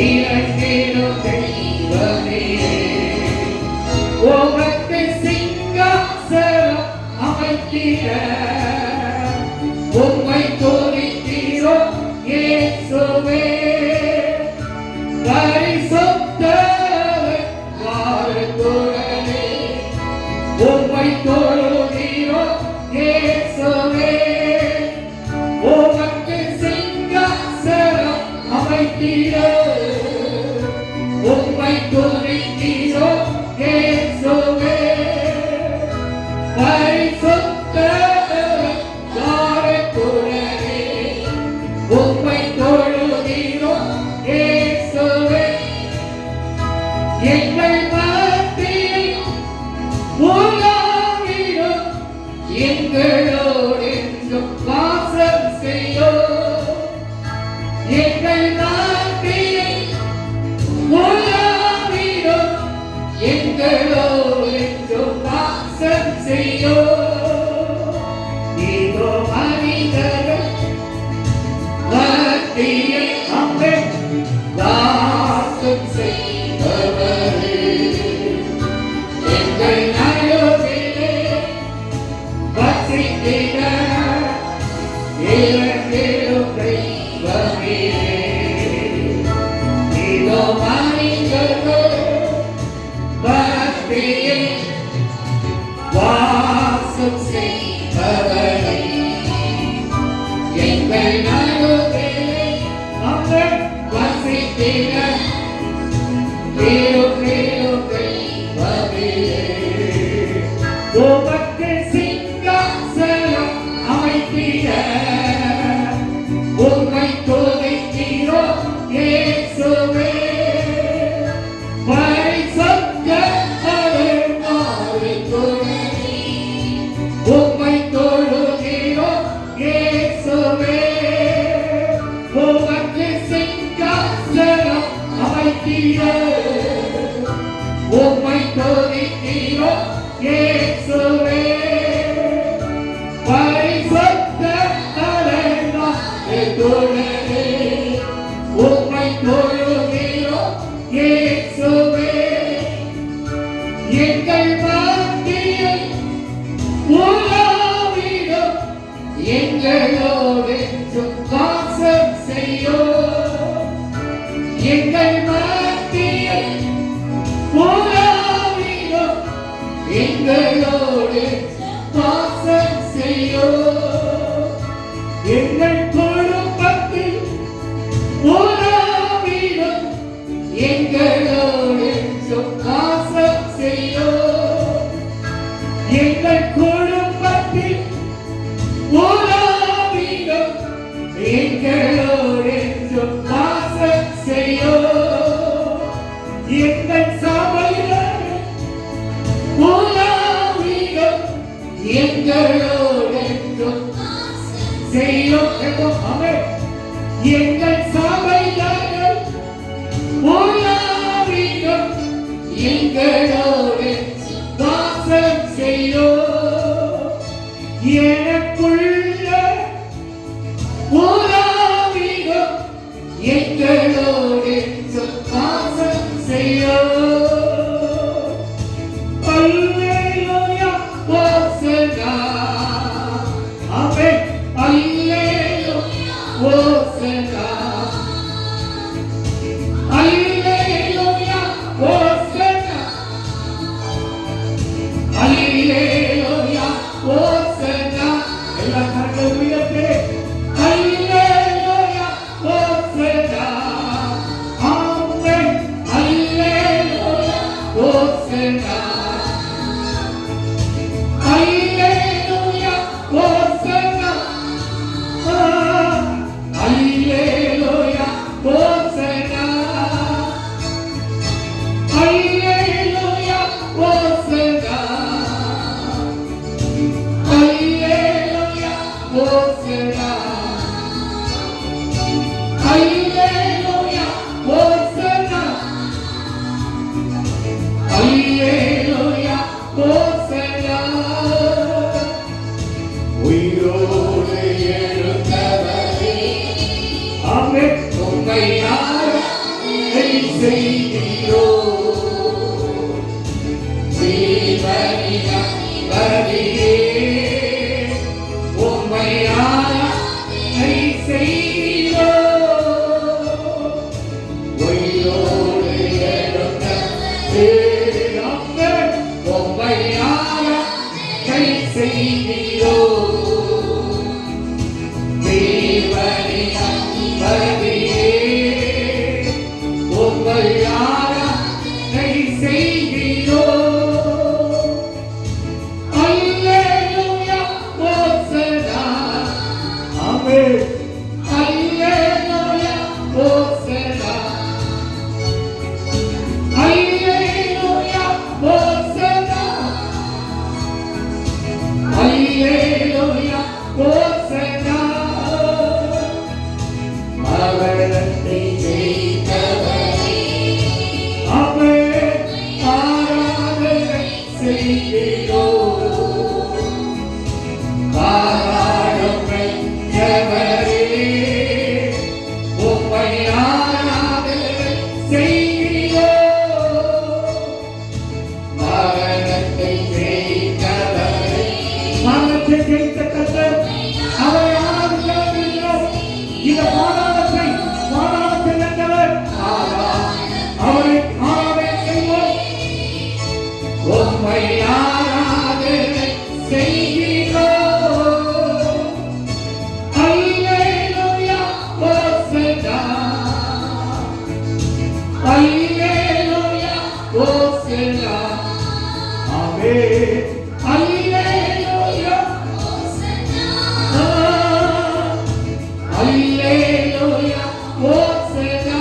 இறங்கிடும் தெய்வமே உமக்கு சிங்காசனம் அமைத்திட உம்மை துதிக்கிறோ இயேசுவே பரிசுத்தர் வாருங்களே உம்மை தொழுகிறோ இயேசுவே உமக்கு சிங்காசனம் அமைத்திட உம்மை துதிக்கிறோ இயேசுவே பரிசுத்தர் வாருங்களே உம்மை தொழுகிறோ இயேசுவே எங்கள் மத்தியில் உலாவிடும் எங்களோடு என்றும் வாசம் செய்யும் எங்கள் மத்தியில் உலாவிடும் எங்களோடு என்றும் வாசம் செய்யும் இதோ மனிதர்கள் மத்தியில் அம்பே வாசம் செய்பவரே எங்கள் நடுவிலே வசித்திட இறங்கிடும் தெய்வமே இதோ மனிதர்கள் மத்தியில் வாசம் செய்பவரே எங்கள் நடுவிலே அவர் வசித்திட உமக்கு சிங்காசனம் அமைத்திட உம்மை துதிக்கிறோ இயேசுவே பரிசுத்தர் வாருங்களே உம்மை தொழுகிறோ இயேசுவே உமக்கு சிங்காசனம் அமைத்திட உம்மை துதிக்கிறோ இயேசுவே பரிசுத்தர் வாருங்களே உம்மை தொழுகிறோ இயேசுவே எங்கள் மத்தியில் உலாவிடும் எங்களோடு என்றும் வாசம் செய்யும் எங்கள் மத்தியில் உலாவிடும் எங்களோடு வாசம் செய்யும் எங்கள் குடும்பத்தில் உலாவிடும் எங்களோடு என்றும் வாசம் செய்யும் எங்கள் குடும்பத்தில் உலாவிடும் எங்களோடு என்றும் வாசம் செய்யும் எங்கள் சபையில் உலாவிடும் எங்களோடு என்றும் செய்யும் ஆமென் எங்கள் சபையில் உலாவிடும் எங்களோடு வாசம் செய்யும் எனக்குள்ள உலாவிடும் எங்களோடு வாசம் செய்யும் அல்லேலூயா ஓசன்னா ஆமென் அல்லேலூயா அம்மே உம்மை ஆராதனை செய்கிறோம் தேவனின் அன்பரே உம்மை ஆராதனை செய்கிறோம் அல்லேலூயா ஓசனா ஆமென் அல்லேலூயா ஓசனா அல்லேலூயா ஓசனா அல்லேலூயா ஓசனா மரணத்தை ஜெயித்தவரே ஆமென் ஆராதனை செய்கிறோம் பாராளும் வென்றவரே உம்மை ஆராதனை செய்கிறோம் மரணத்தை ஜெயித்தவரே மரணத்தை ஜெயித்த கர்த்தர் அவரை ஆராதிக்கிறோம் இந்த பாதாளத்தை வென்றவர் அவரை ஆராதனை செய்வோம் உம்மை ஆராதனை செய்கிறோம் அல்லேலூயா ஓசனா அல்லேலூயா ஓசனா ஆமென் அல்லேலூயா அல்லேலூயா ஓசனா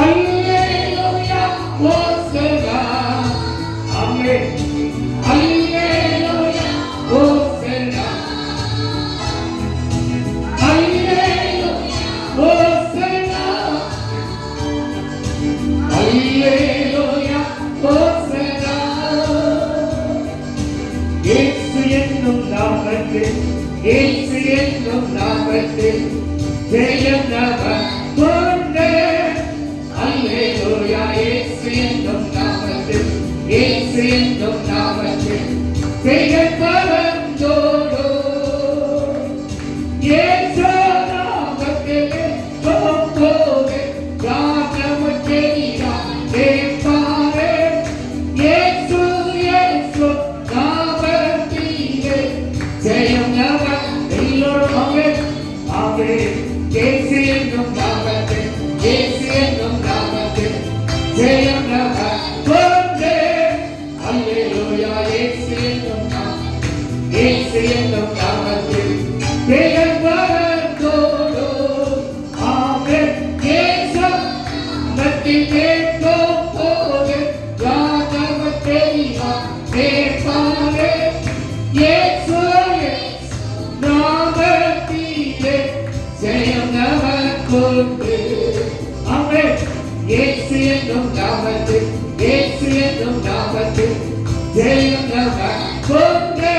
அல்லேலூயா ஓசனா ஆமென் அல்லேலூயா ஓசனா அல்லேலூயா ஓசனா அல்லேலூயா ஓசனா இயேசு என்னும் நாமத்தில் இயேசு என்னும் நாமத்தில் ஜெயம் நமக்குண்டு அல்லேலூயா இயேசு என்னும் நாமத்தில் இயேசு என்னும் நாமத்தில் ஜெயம் பரந்தோடு இயேசு நாமத்திலே போவோமே ராஜமச்சேரியா தேவாரே இயேசு இயேசு நாமத்திலே ஜெயம் நமக்கு எல்லோரும் ஆமென் ஆமென் இயேசு என்னும் நாமத்தில் இயேசு என்னும் நாமத்தில் ஜெயம் நமக்கு அல்லேலூயா இயேசு என்னும் நாமத்தில் இயேசு என்னும் நாமத்தில் ஜெயம் பரந்தோடு ஆமென் இயேசு நாமத்திலே போவோமே ராஜமச்சேரியா தேவாரே இயேசு நாமத்திலே ஜெயம் நமக்குண்டு ஆமென் இயேசு என்னும் நாமத்தில் இயேசு என்னும் நாமத்தில் ஜெயம் நமக்குண்டு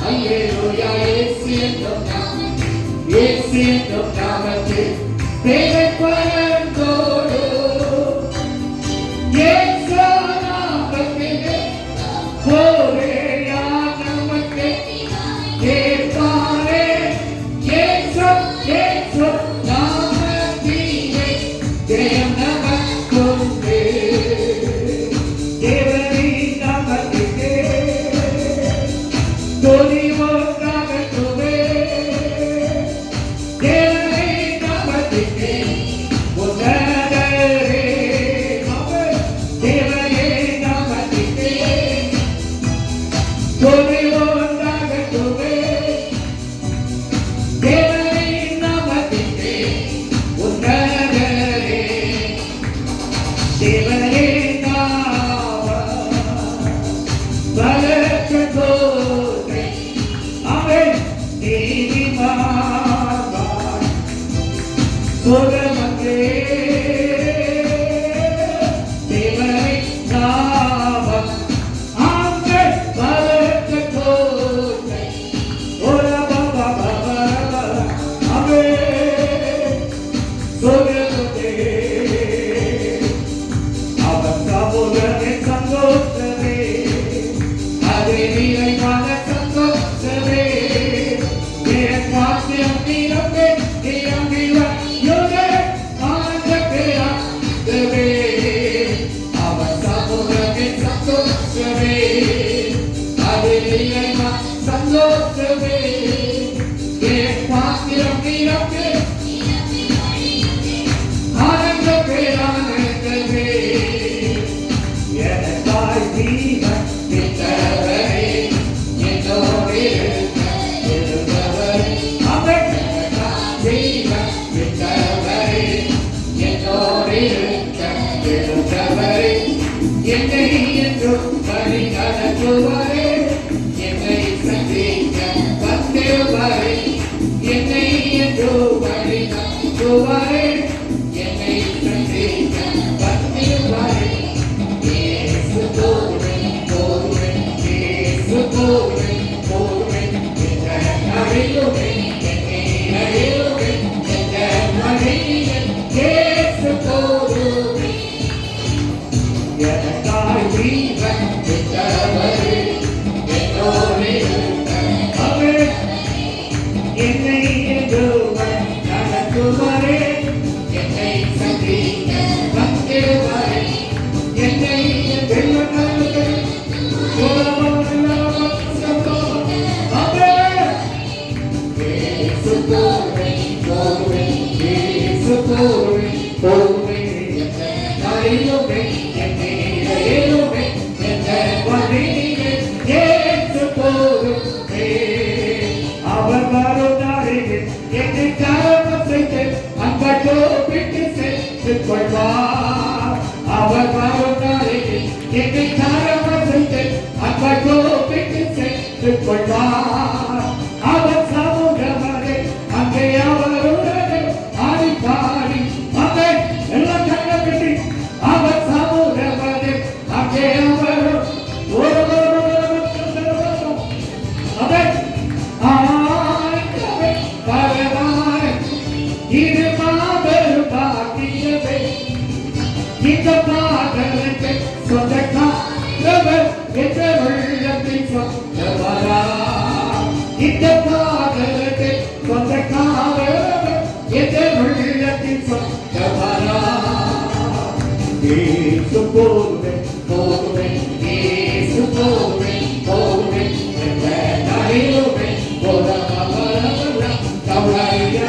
அல்லேலூயா இயேசு என்னும் நாமத்தில் இயேசு என்னும் நாமத்தில் ஜெயம் பரந்தோடு இயேசு நாமத்திலே போவே நமக்கு தேவாரே இயேசு இயேசு நாமத்திலே ஜெயம் நமக்குண்டு தேவனின் நாமத்திலே துதி உண்டாகட்டுமே தேவனின் நாமத்திலே உன்னதரே ஆமென் தேவனின் நாமத்திலே துதி உண்டாகட்டுமே தேவனின் நாமத்திலே உன்னதரே தேவனின் நாமம் பலத்த கோட்டை ஆமென் நீதிமான் சுகமங்கே தேவனின் நாமம் ஆமென் பலத்த கோட்டை ஓரா பாபா பாபா ஆமென் சுகமங்கே அவன் சமூகமே சந்தோஷமே அதே நிறைவான சந்தோஷமே என் வாக்கியம் நீரமே நீரம்பிவ யோகே ஆனந்தப்பே என்னை சந்திக்க வந்திடுவாரே. என்னை வெள்ளக்காரர்கள் அவர் வருந்தாரே என்னை காரணம் செய்து அன்பட்டோ விட்டு சென்று கொள்வார். அவர் வருந்தாரே என்னை காரணம் செய்து அன்பட்டோ விட்டு சென்று கொள்வார். அவர் சமூகமரே அங்கே அவருடனே ஆடி பாடி அங்கே எல்லாம் கண்டபடி அவர் சமூகமரே அங்கே அவர் இது மாபெரும் பாக்கியமே. இந்த பாடலுக்கு சொந்தக்காரவர் என்ற உள்ளத்தில் சொந்தவரா. இந்த பாடலுக்கு சொந்தக்காரவர் என்ற உள்ளத்தில் சொந்தவரா. இயேசு போதுமே போதுமே இயேசு போதுமே போதுமே என்ற நடையுமே போதவரவரா கௌரவரவரா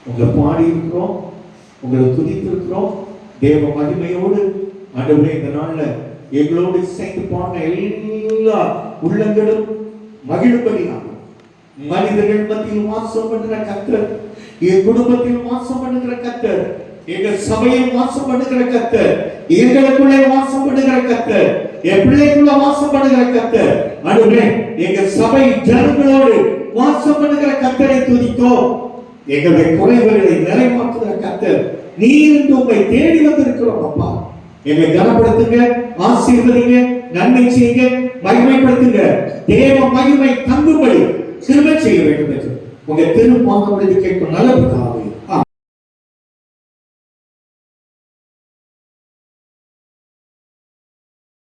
உங்களை பாடி இருக்கிறோம், உங்களை துதித்திருக்கிறோம். தேவ மகிமையோடு ஆண்டவரே இந்த நாள்ல எங்களோடு சேர்ந்து பாடின எல்லா உள்ளங்களும் மகிழும்படியாக மனிதர்கள் மத்தியில் வாசம் பண்ணுகிற கர்த்தர், என் குடும்பத்தில் வாசம் பண்ணுகிற கர்த்தர், எங்கள் சபையில் வாசம் பண்ணுகிற கர்த்தர், எங்களுக்குள்ளே வாசம் பண்ணுகிற கர்த்தர், என் பிள்ளைக்குள்ள வாசம் பண்ணுகிற கர்த்தர், ஆண்டவரே எங்கள் சபை ஜனங்களோடு வாசம் பண்ணுகிற கர்த்தரை துதித்தோம். எங்களுடைய குறைவுகளை நிறைவாக்குகிற கர்த்தர் நீர் என்று உங்களை தேடி வந்திருக்கிறோம். அப்பா எங்களை கனப்படுத்துங்க, ஆசீர்வதிங்க, நன்மை செய்யுங்க, மகிமைப்படுத்துங்க. தேவ மகிமை தங்கும்படி கிருபை செய்ய வேண்டும் என்று உங்க திருப்பாதம் கேட்கும் நல்ல பிதாவே.